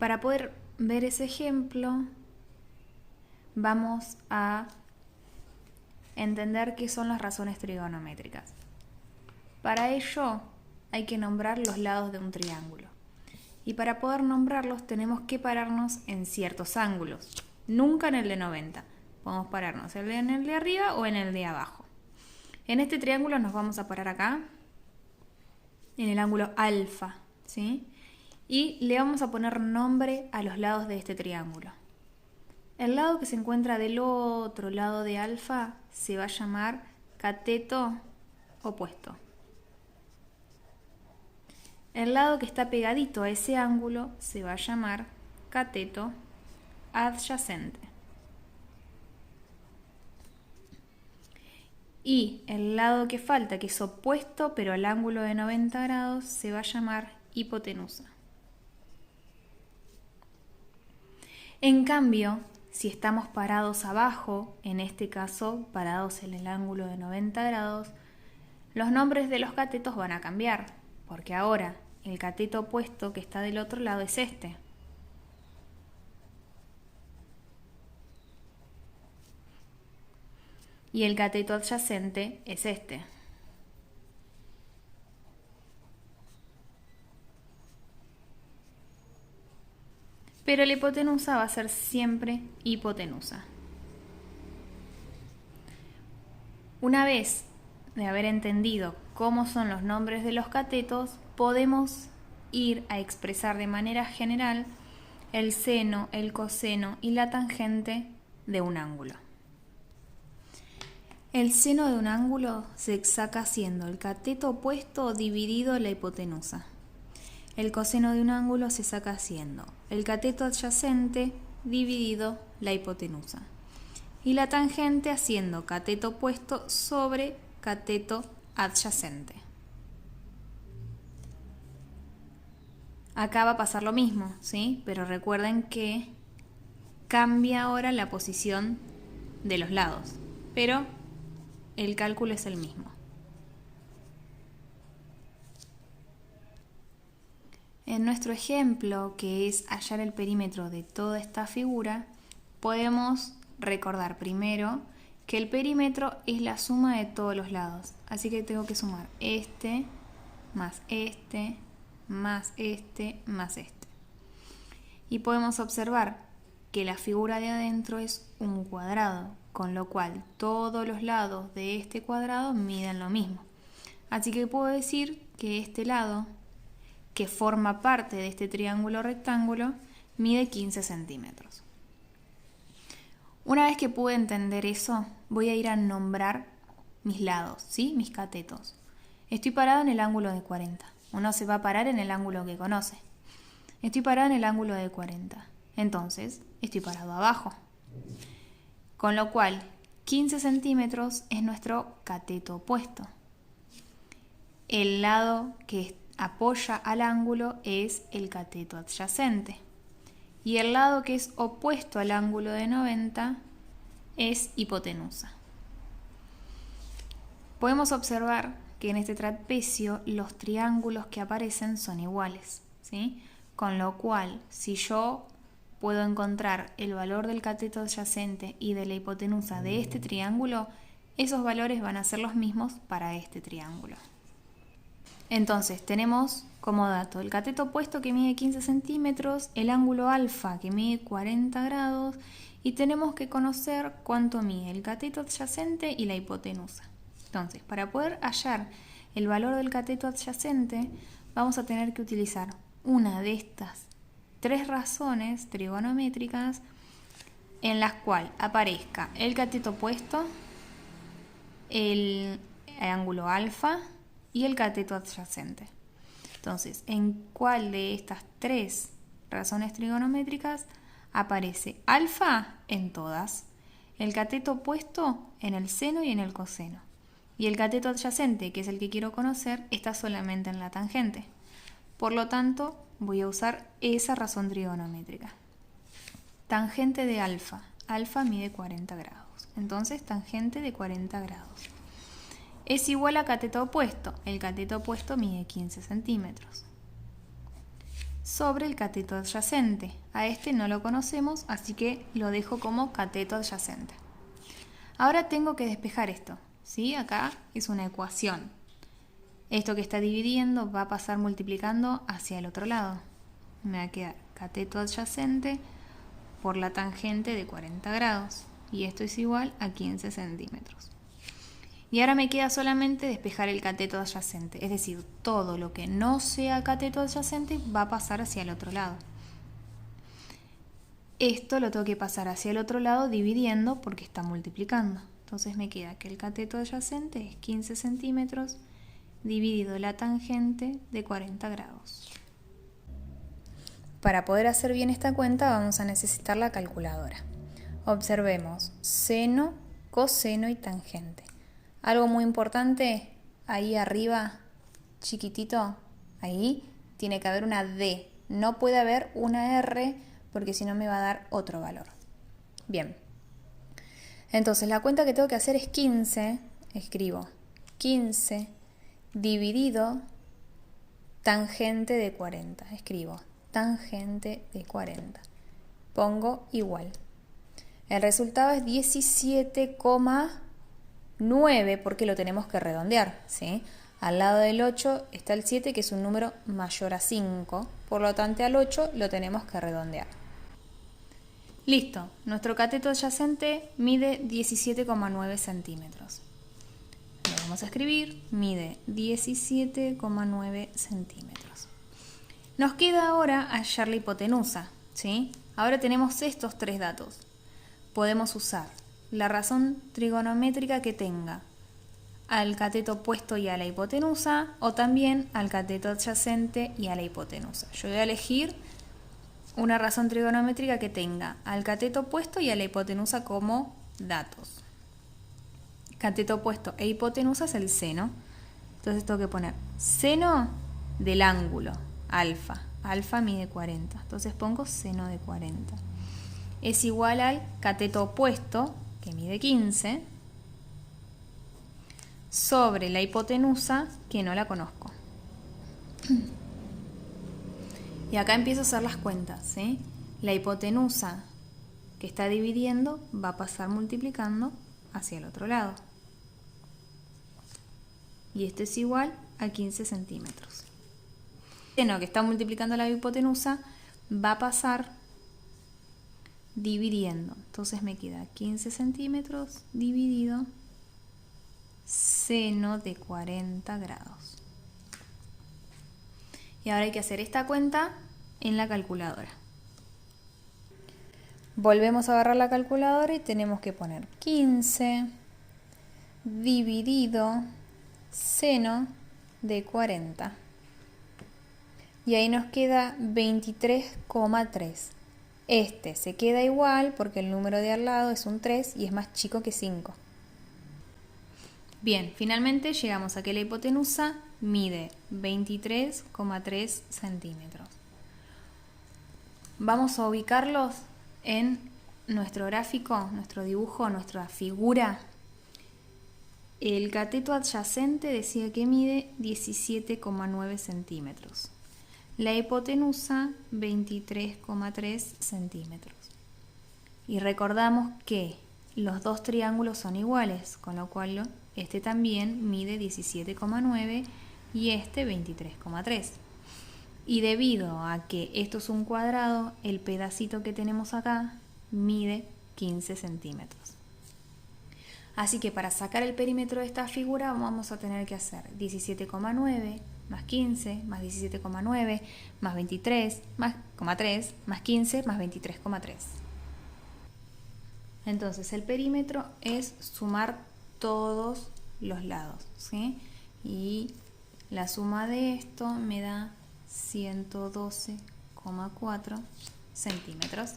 Para poder ver ese ejemplo, vamos a entender qué son las razones trigonométricas. Para ello hay que nombrar los lados de un triángulo. Y para poder nombrarlos tenemos que pararnos en ciertos ángulos, nunca en el de 90. Podemos pararnos en el de arriba o en el de abajo. En este triángulo nos vamos a parar acá, en el ángulo alfa, ¿sí? Y le vamos a poner nombre a los lados de este triángulo. El lado que se encuentra del otro lado de alfa se va a llamar cateto opuesto. El lado que está pegadito a ese ángulo se va a llamar cateto adyacente. Y el lado que falta, que es opuesto pero al ángulo de 90 grados, se va a llamar hipotenusa. En cambio, si estamos parados abajo, en este caso parados en el ángulo de 90 grados, los nombres de los catetos van a cambiar, porque ahora el cateto opuesto que está del otro lado es este. Y el cateto adyacente es este. Pero la hipotenusa va a ser siempre hipotenusa. Una vez de haber entendido cómo son los nombres de los catetos, podemos ir a expresar de manera general el seno, el coseno y la tangente de un ángulo. El seno de un ángulo se saca haciendo el cateto opuesto dividido la hipotenusa. El coseno de un ángulo se saca haciendo el cateto adyacente dividido la hipotenusa. Y la tangente haciendo cateto opuesto sobre cateto adyacente. Acá va a pasar lo mismo, ¿sí? Pero recuerden que cambia ahora la posición de los lados, pero el cálculo es el mismo. En nuestro ejemplo, que es hallar el perímetro de toda esta figura, podemos recordar primero que el perímetro es la suma de todos los lados. Así que tengo que sumar este, más este, más este, más este. Y podemos observar que la figura de adentro es un cuadrado, con lo cual todos los lados de este cuadrado miden lo mismo. Así que puedo decir que este lado, que forma parte de este triángulo rectángulo, mide 15 centímetros. Una vez que pude entender eso, voy a ir a nombrar mis lados, ¿sí? Mis catetos. Estoy parado en el ángulo de 40. Uno se va a parar en el ángulo que conoce. Estoy parado en el ángulo de 40. Entonces, estoy parado abajo. Con lo cual, 15 centímetros es nuestro cateto opuesto. El lado que apoya al ángulo es el cateto adyacente. Y el lado que es opuesto al ángulo de 90 es hipotenusa. Podemos observar que en este trapecio los triángulos que aparecen son iguales, ¿sí? Con lo cual, si yo puedo encontrar el valor del cateto adyacente y de la hipotenusa de este triángulo, esos valores van a ser los mismos para este triángulo. Entonces tenemos como dato el cateto opuesto que mide 15 centímetros, el ángulo alfa que mide 40 grados y tenemos que conocer cuánto mide el cateto adyacente y la hipotenusa. Entonces, para poder hallar el valor del cateto adyacente, vamos a tener que utilizar una de estas tres razones trigonométricas en las cuales aparezca el cateto opuesto, el ángulo alfa y el cateto adyacente. Entonces, ¿en cuál de estas tres razones trigonométricas aparece alfa? En todas. El cateto opuesto en el seno y en el coseno. Y el cateto adyacente, que es el que quiero conocer, está solamente en la tangente. Por lo tanto, voy a usar esa razón trigonométrica. Tangente de alfa. Alfa mide 40 grados. Entonces, tangente de 40 grados es igual a cateto opuesto. El cateto opuesto mide 15 centímetros. sobre el cateto adyacente. A este no lo conocemos, así que lo dejo como cateto adyacente. Ahora tengo que despejar esto, ¿sí? Acá es una ecuación. Esto que está dividiendo va a pasar multiplicando hacia el otro lado. Me va a quedar cateto adyacente por la tangente de 40 grados. Y esto es igual a 15 centímetros. Y ahora me queda solamente despejar el cateto adyacente. Es decir, todo lo que no sea cateto adyacente va a pasar hacia el otro lado. Esto lo tengo que pasar hacia el otro lado dividiendo porque está multiplicando. Entonces me queda que el cateto adyacente es 15 centímetros dividido la tangente de 40 grados. Para poder hacer bien esta cuenta vamos a necesitar la calculadora. Observemos seno, coseno y tangente. Algo muy importante, ahí arriba, chiquitito, ahí tiene que haber una D. No puede haber una R porque si no me va a dar otro valor. Bien. Entonces la cuenta que tengo que hacer es 15, escribo 15 dividido tangente de 40. Escribo tangente de 40. Pongo igual. El resultado es 17,9 porque lo tenemos que redondear, ¿sí? Al lado del 8 está el 7 que es un número mayor a 5, por lo tanto al 8 lo tenemos que redondear. Listo, nuestro cateto adyacente mide 17,9 centímetros. Lo vamos a escribir, mide 17,9 centímetros. Nos queda ahora hallar la hipotenusa, ¿sí? Ahora tenemos estos tres datos. Podemos usar la razón trigonométrica que tenga al cateto opuesto y a la hipotenusa o también al cateto adyacente y a la hipotenusa. Yo voy a elegir una razón trigonométrica que tenga al cateto opuesto y a la hipotenusa como datos. Cateto opuesto e hipotenusa es el seno. Entonces tengo que poner seno del ángulo, alfa. Alfa mide 40. Entonces pongo seno de 40. Es igual al cateto opuesto, que mide 15, sobre la hipotenusa, que no la conozco. Y acá empiezo a hacer las cuentas, ¿sí? La hipotenusa que está dividiendo va a pasar multiplicando hacia el otro lado. Y esto es igual a 15 centímetros. El seno que está multiplicando la hipotenusa va a pasar dividiendo. Entonces me queda 15 centímetros dividido seno de 40 grados. Y ahora hay que hacer esta cuenta en la calculadora. Volvemos a agarrar la calculadora y tenemos que poner 15 dividido seno de 40. Y ahí nos queda 23,3. Este se queda igual porque el número de al lado es un 3 y es más chico que 5. Bien, finalmente llegamos a que la hipotenusa mide 23,3 centímetros. Vamos a ubicarlos en nuestro gráfico, nuestro dibujo, nuestra figura. El cateto adyacente decía que mide 17,9 centímetros. La hipotenusa 23,3 centímetros. Y recordamos que los dos triángulos son iguales, con lo cual este también mide 17,9 y este 23,3. Y debido a que esto es un cuadrado, el pedacito que tenemos acá mide 15 centímetros. Así que para sacar el perímetro de esta figura vamos a tener que hacer 17,9 más 15, más 17,9, más 23, más 3, más 15, más 23,3. Entonces el perímetro es sumar todos los lados, ¿sí? Y la suma de esto me da 112,4 centímetros.